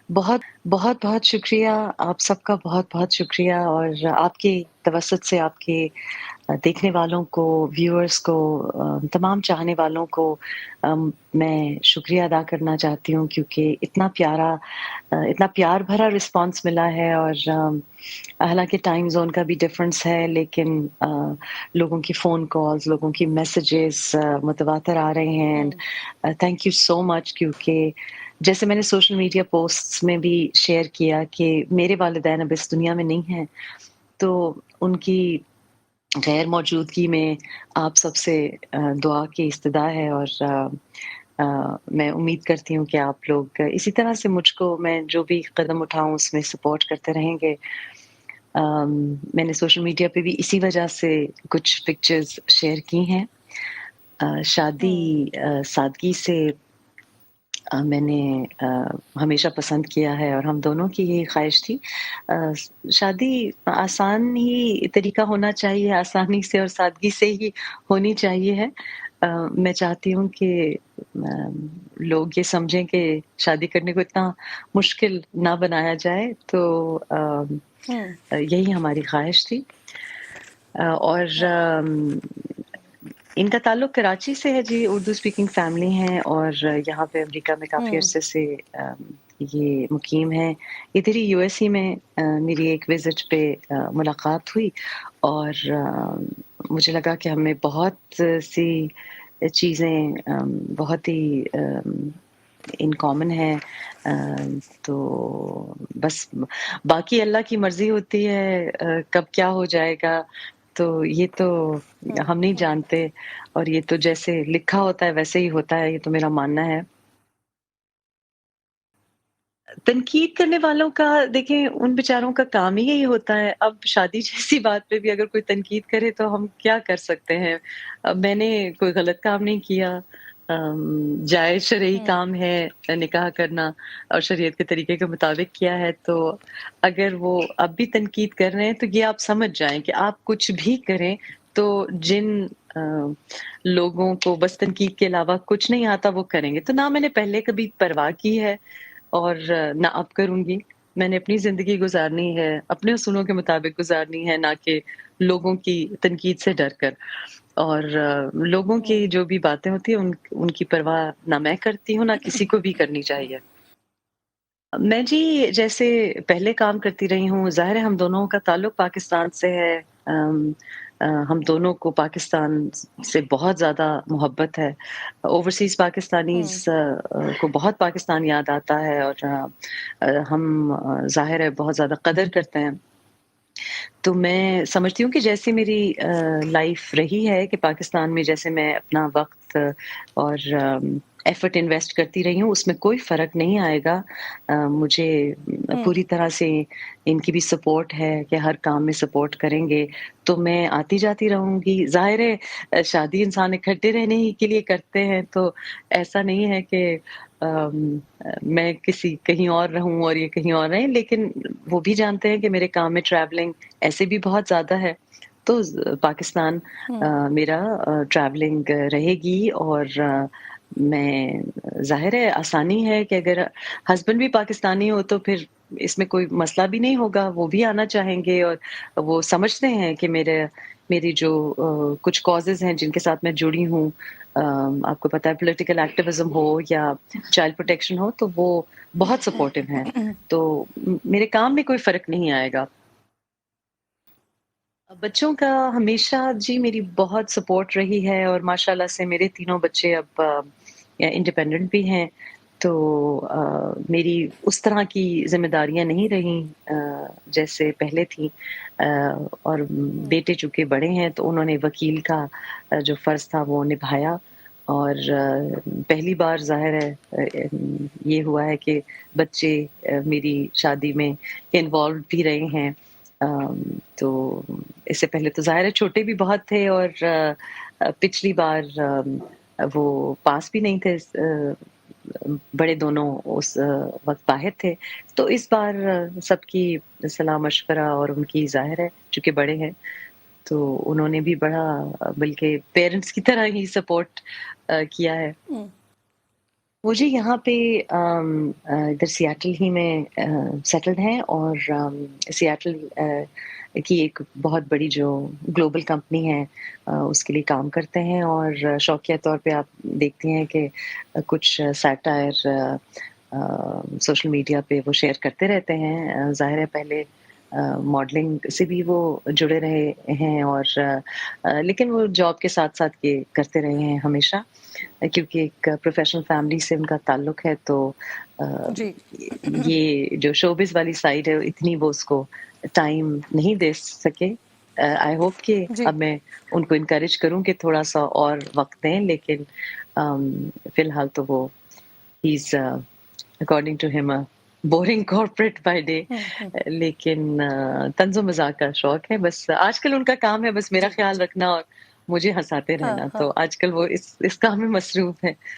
बहुत बहुत-बहुत शुक्रिया, आप सबका बहुत-बहुत शुक्रिया और आपकी तवसत से आपके देखने वालों को, व्यूअर्स को तमाम चाहने वालों को मैं शुक्रिया अदा करना चाहती हूँ क्योंकि इतना प्यार भरा रिस्पॉन्स मिला है और हालाँकि टाइम ज़ोन का भी डिफ़रेंस है लेकिन लोगों की फ़ोन कॉल्स, लोगों की मैसेजेस मुतवातर आ रहे हैं and hmm, thank you so much क्योंकि जैसे मैंने सोशल मीडिया पोस्ट्स में भी शेयर किया कि मेरे वालिदैन अब इस दुनिया में नहीं हैं, तो उनकी गैर मौजूदगी में आप सबसे दुआ की इस्तदा है और मैं उम्मीद करती हूँ कि आप लोग इसी तरह से मुझको मैं जो भी कदम उठाऊँ उसमें सपोर्ट करते रहेंगे। मैंने सोशल मीडिया पे भी इसी वजह से कुछ पिक्चर्स शेयर की हैं। शादी हुँ, सादगी से मैंने हमेशा पसंद किया है और हम दोनों की यही ख़्वाहिश थी। शादी आसान ही तरीका होना चाहिए, आसानी से और सादगी से ही होनी चाहिए है। मैं चाहती हूँ कि लोग ये समझें कि शादी करने को इतना मुश्किल ना बनाया जाए, तो हुँ, यही हमारी ख़्वाहिश थी। और हाँ, इनका ताल्लुक कराची से है जी, उर्दू स्पीकिंग फैमिली हैं और यहाँ पे अमेरिका में काफ़ी हुँ, अरसे से ये मुकीम हैं। इधर ही यूएसए में मेरी एक विज़िट पे मुलाकात हुई और मुझे लगा कि हमें बहुत सी चीज़ें बहुत ही इन कॉमन है। तो बस बाकी अल्लाह की मर्ज़ी होती है कब क्या हो जाएगा, तो ये तो हुँ, हम नहीं हुँ, जानते और ये तो जैसे लिखा होता है वैसे ही होता है, ये तो मेरा मानना है। तनकीद करने वालों का देखिए उन बेचारों का काम ही यही होता है। अब शादी जैसी बात पे भी अगर कोई तनकीद करे तो हम क्या कर सकते हैं? मैंने कोई गलत काम नहीं किया। जायज़ शरई हुँ, काम है निकाह करना और शरीयत के तरीके के मुताबिक किया है, तो अगर वो अब भी तनकीद कर रहे हैं तो ये आप समझ जाएँ कि आप कुछ भी करें तो जिन अ, लोगों को बस तनकीद के अलावा कुछ नहीं आता वो करेंगे। तो ना मैंने पहले कभी परवाह की है और ना अब करूँगी। मैंने अपनी ज़िंदगी गुज़ारनी है, अपने असूलों के मुताबिक गुज़ारनी है, ना कि लोगों की तनकीद से डर कर। और लोगों हुँ, की जो भी बातें होती हैं उनकी परवाह ना मैं करती हूँ, ना किसी को भी करनी चाहिए। मैं जी जैसे पहले काम करती रही हूँ, ज़ाहिर है हम दोनों का ताल्लुक पाकिस्तान से है। हम दोनों को पाकिस्तान से बहुत ज़्यादा मोहब्बत है। ओवरसीज़ पाकिस्तानीज़ हुँ, को बहुत पाकिस्तान याद आता है और हम ज़ाहिर है बहुत ज़्यादा कदर करते हैं। तो मैं समझती हूँ कि जैसी मेरी लाइफ़ रही है कि पाकिस्तान में जैसे मैं अपना वक़्त और एफ़र्ट इन्वेस्ट करती रही हूँ, उसमें कोई फ़र्क नहीं आएगा। मुझे हुँ, पूरी तरह से इनकी भी सपोर्ट है कि हर काम में सपोर्ट करेंगे, तो मैं आती-जाती रहूँगी। ज़ाहिर है शादी इंसान इकट्ठे रहने ही के लिए करते हैं, तो ऐसा नहीं है कि मैं किसी कहीं और रहूँ और ये कहीं और रहें, लेकिन वो भी जानते हैं कि मेरे काम में ट्रैवलिंग ऐसे भी बहुत ज़्यादा है, तो पाकिस्तान हुँ, मेरा ट्रैवलिंग रहेगी और मैं ज़ाहिर है आसानी है कि अगर हस्बैंड भी पाकिस्तानी हो तो फिर इसमें कोई मसला भी नहीं होगा, वो भी आना चाहेंगे और वो समझते हैं कि मेरी जो कुछ कॉज़ेज़ हैं जिनके साथ मैं जुड़ी हूँ, आपको पता है पॉलिटिकल एक्टिविज़्म हो या चाइल्ड प्रोटेक्शन हो, तो वो बहुत सपोर्टिव हैं। तो मेरे काम में कोई फ़र्क नहीं आएगा। बच्चों का हमेशा जी मेरी बहुत सपोर्ट रही है और माशाल्लाह से मेरे तीनों बच्चे अब इंडिपेंडेंट भी हैं। तो मेरी उस तरह की ज़िम्मेदारियाँ नहीं रहीं जैसे पहले थीं। और हुँ, बेटे चूँकि बड़े हैं तो उन्होंने वकील का जो फ़र्ज़ था वो निभाया और पहली बार ज़ाहिर है ये हुआ है कि बच्चे मेरी शादी में इन्वॉल्व भी रहे हैं। तो इससे पहले तो ज़ाहिर है छोटे भी बहुत थे और पिछली बार वो पास भी नहीं थे बड़े दोनों उस वक़्त बाहर थे। तो इस बार सबकी सलाह-मशवरा और उनकी ज़ाहिर है चूँकि बड़े हैं, तो उन्होंने भी बड़ा बल्कि पेरेंट्स की तरह ही सपोर्ट किया है। हुँ। मुझे यहाँ पे इधर सिएटल ही में सेटल्ड हैं और सिएटल की एक बहुत बड़ी जो ग्लोबल कंपनी है उसके लिए काम करते हैं और शौकिया तौर पे आप देखती हैं कि कुछ सैटायर सोशल मीडिया पे वो शेयर करते रहते हैं। ज़ाहिर है पहले मॉडलिंग से भी वो जुड़े रहे हैं और लेकिन वो जॉब के साथ-साथ ये करते रहे हैं हमेशा। क्योंकि एक प्रोफ़ेशनल फ़ैमिली से उनका ताल्लुक है तो अ, जी। ये जो शोबिज़ वाली साइड है इतनी वो उसको टाइम नहीं दे सके। आई होप कि जी। अब मैं उनको एनकरेज करूँ कि थोड़ा-सा और वक़्त दें लेकिन फ़िलहाल तो वो ही is according to him a boring corporate by day हुँ, हुँ। लेकिन तंज़ो-मज़ाक का शौक है बस आजकल उनका काम है बस मेरा जी, ख़्याल जी। रखना और मुझे हँसाते हाँ, रहना, तो हाँ। आजकल वो इस काम में मसरूफ़ हैं।